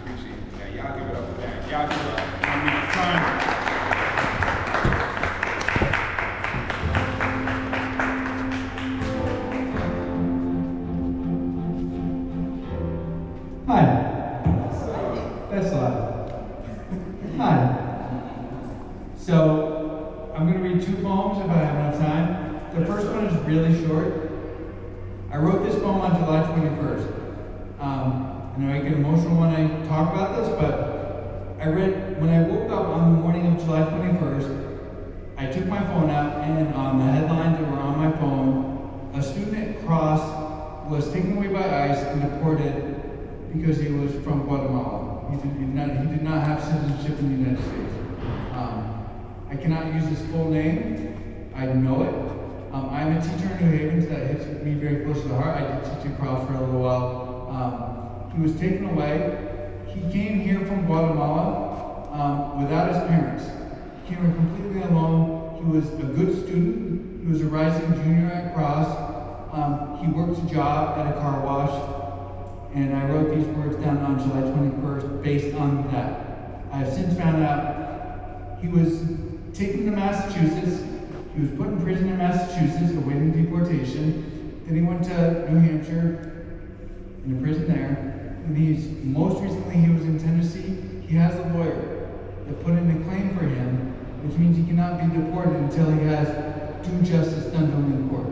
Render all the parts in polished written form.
Appreciate it. Yeah, y'all give it up for that. Y'all give it up. I mean, son. Hi. That's loud. Hi. So, I'm going to read two poems if I have enough time. The first one is really short. I wrote this poem on July 21st. I know I get emotional when I talk about this, but when I woke up on the morning of July 21st, I took my phone out, and on the headlines that were on my phone, a student at Cross was taken away by ICE and deported because he was from Guatemala. He did not have citizenship in the United States. I cannot use his full name. I know it. I'm a teacher in New Haven, so that hits me very close to the heart. I did teach at Cross for a little while. He was taken away. He came here from Guatemala without his parents. He came here completely alone. He was a good student. He was a rising junior at Cross. He worked a job at a car wash. And I wrote these words down on July 21st based on that. I have since found out he was taken to Massachusetts. He was put in prison in Massachusetts, awaiting deportation. Then he went to New Hampshire, in a prison there. And most recently he was in Tennessee. He has a lawyer that put in a claim for him, which means he cannot be deported until he has due justice done to him in court.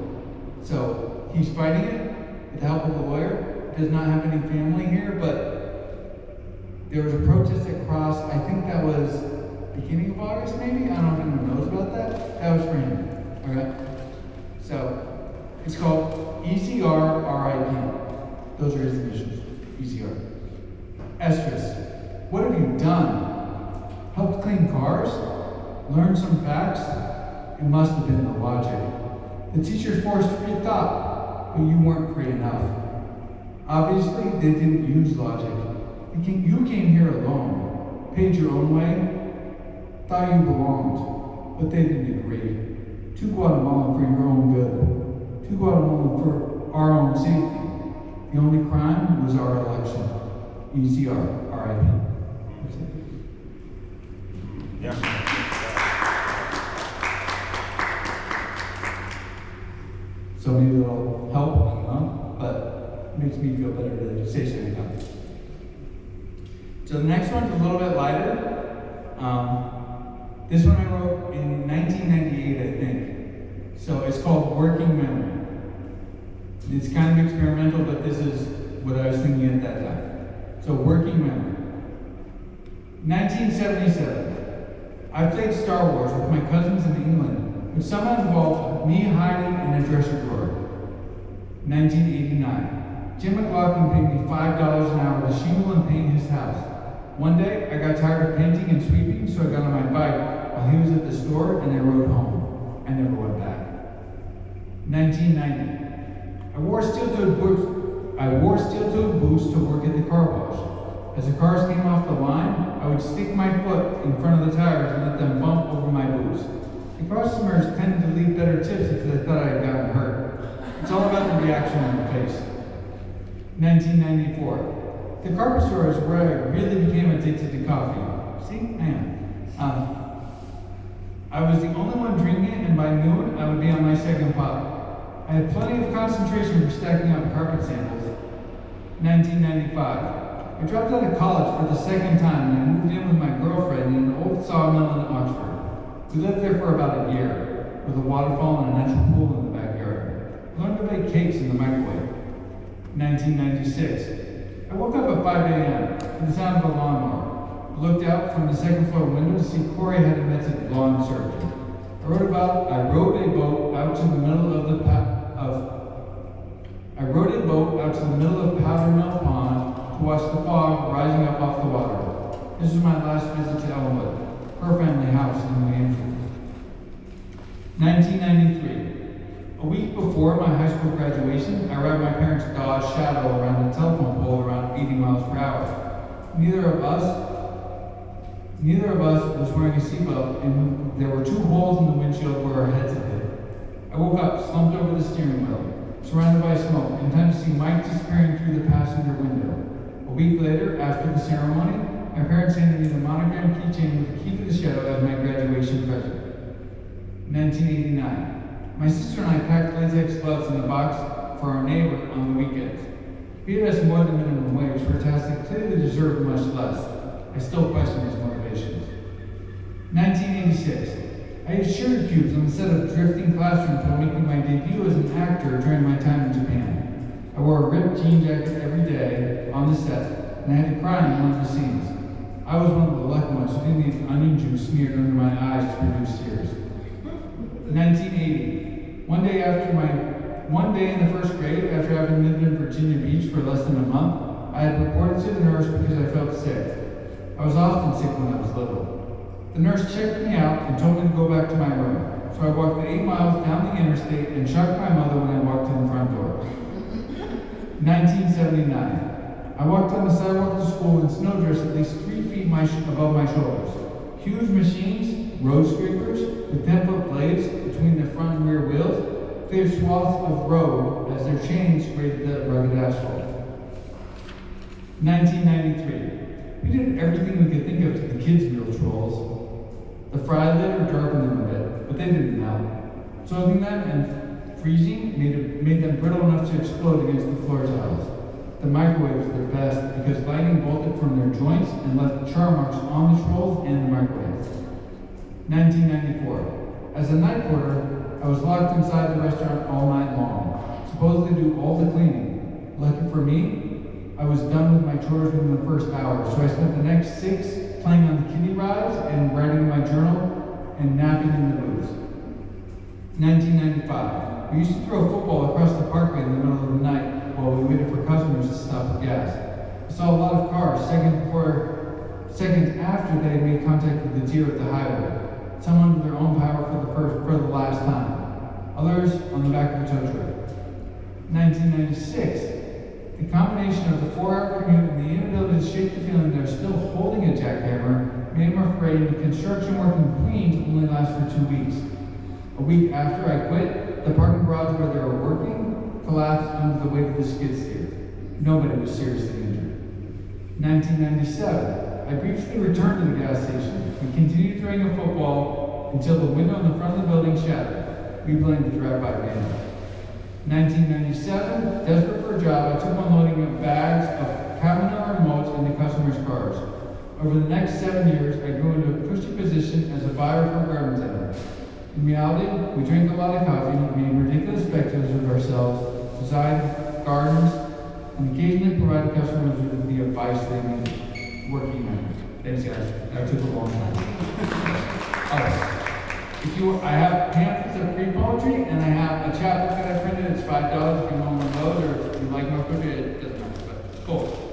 So he's fighting it with the help of a lawyer. Does not have any family here, but there was a protest at Cross. I think that was beginning of August, maybe? I don't know if anyone knows about that. That was for him, all right? So, it's called EZR RIP. Those are his initials, EZR. Estrus, what have you done? Helped clean cars? Learned some facts? It must have been the logic. The teachers forced free thought, but you weren't free enough. Obviously, they didn't use logic. You came here alone, paid your own way, thought you belonged, but they didn't agree. To Guatemala for your own good, to Guatemala for our own safety. The only crime was our election. EZR, RIP. Yeah. So maybe it'll help, I don't know, but makes me feel better to say something about it. So the next one's a little bit lighter. This one I wrote in 1998, I think. So it's called Working Memory. It's kind of experimental, but this is what I was thinking at that time. So Working Memory. 1977. I played Star Wars with my cousins in England, which somehow involved me hiding in a dresser drawer. 1989. Jim McLaughlin paid me $5 an hour to shingle and paint his house. One day, I got tired of painting and sweeping, so I got on my bike while he was at the store, and I rode home. I never went back. 1990. I wore steel-toed boots to work at the car wash. As the cars came off the line, I would stick my foot in front of the tires and let them bump over my boots. The customers tended to leave better tips if they thought I had gotten hurt. It's all about the reaction on your face. 1994. The carpet store is where I really became addicted to coffee. See, I am. I was the only one drinking it, and by noon, I would be on my second pot. I had plenty of concentration for stacking up carpet samples. 1995. I dropped out of college for the second time, and I moved in with my girlfriend in an old sawmill in Oxford. We lived there for about a year, with a waterfall and a natural pool in the backyard. I learned to bake cakes in the microwave. 1996. I woke up at 5 a.m. to the sound of a lawnmower. I looked out from the second floor window to see Corey had invented lawn surfing. I rowed a boat out to the middle of Powder Mill Pond to watch the fog rising up off the water. This was my last visit to Elmwood, her family house in New Hampshire. 1993. A week before my high school graduation, I rode my parents' Dodge Shadow around a telephone pole around 80 miles per hour. Neither of us was wearing a seatbelt, and there were 2 holes in the windshield where our heads had hit. I woke up, slumped over the steering wheel, surrounded by smoke, in time to see Mike disappearing through the passenger window. A week later, after the ceremony, my parents handed me the monogram keychain with the key to the shadow as my graduation present. 1989. My sister and I packed latex gloves in a box for our neighbor on the weekends. He paid us more than minimum wage for a task that clearly deserved much less. I still question his motivations. 1986. I used sugar cubes on the set of Drifting Classrooms while making my debut as an actor during my time in Japan. I wore a ripped jean jacket every day on the set, and I had to cry in one of the scenes. I was one of the lucky ones who didn't need onion juice smeared under my eyes to produce tears. 1980. One day in the first grade, after having lived in Virginia Beach for less than a month, I had reported to the nurse because I felt sick. I was often sick when I was little. The nurse checked me out and told me to go back to my room. So I walked the 8 miles down the interstate and shocked my mother when I walked in the front door. 1979. I walked on the sidewalk to school in snow drifts at least 3 feet above my shoulders. Huge machines, road scrapers, with 10-foot blades between the front and rear wheels, cleared swaths of road as their chains grated the rugged asphalt. 1993. We did everything we could think of to the kids' wheel trolls. The fry litter darkened them a bit, but they didn't melt. Soaking them and freezing made them brittle enough to explode against the floor tiles. The microwave was their best because lightning bolted from their joints and left char marks on the trolls and the microwave. 1994. As a night porter, I was locked inside the restaurant all night long, supposed to do all the cleaning. Lucky for me, I was done with my chores within the first hour, so I spent the next 6 playing on the kiddie rides and writing my journal and napping in the booth. 1995. We used to throw football across the parkway in the middle of the night while we waited for customers to stop for gas. I saw a lot of cars seconds after they had made contact with the deer at the highway. Some under their own power for the last time. Others on the back of a tow truck. 1996. The combination of the 4-hour commute and the inability to shake the feeling they're still holding a jackhammer made them afraid the construction work in Queens only lasts for 2 weeks. A week after I quit, the parking garage where they were working collapsed under the weight of the skid steer. Nobody was seriously injured. 1997. I briefly returned to the gas station. We continued throwing a football until the window in the front of the building shattered. We blamed the drive-by van. 1997, desperate for a job, I took on loading of bags of cabinet remotes into customers' cars. Over the next 7 years, I grew into a cushy position as a buyer for a garden center. In reality, we drank a lot of coffee, made ridiculous spectacles of ourselves, designed gardens, and occasionally provided customers with the advice they needed. Working members. Thanks, guys. That took a long time. I have pamphlets of free poetry, and I have a chapbook that I printed. It's $5 if you want one of those, or if you like more poetry, it doesn't matter. But cool.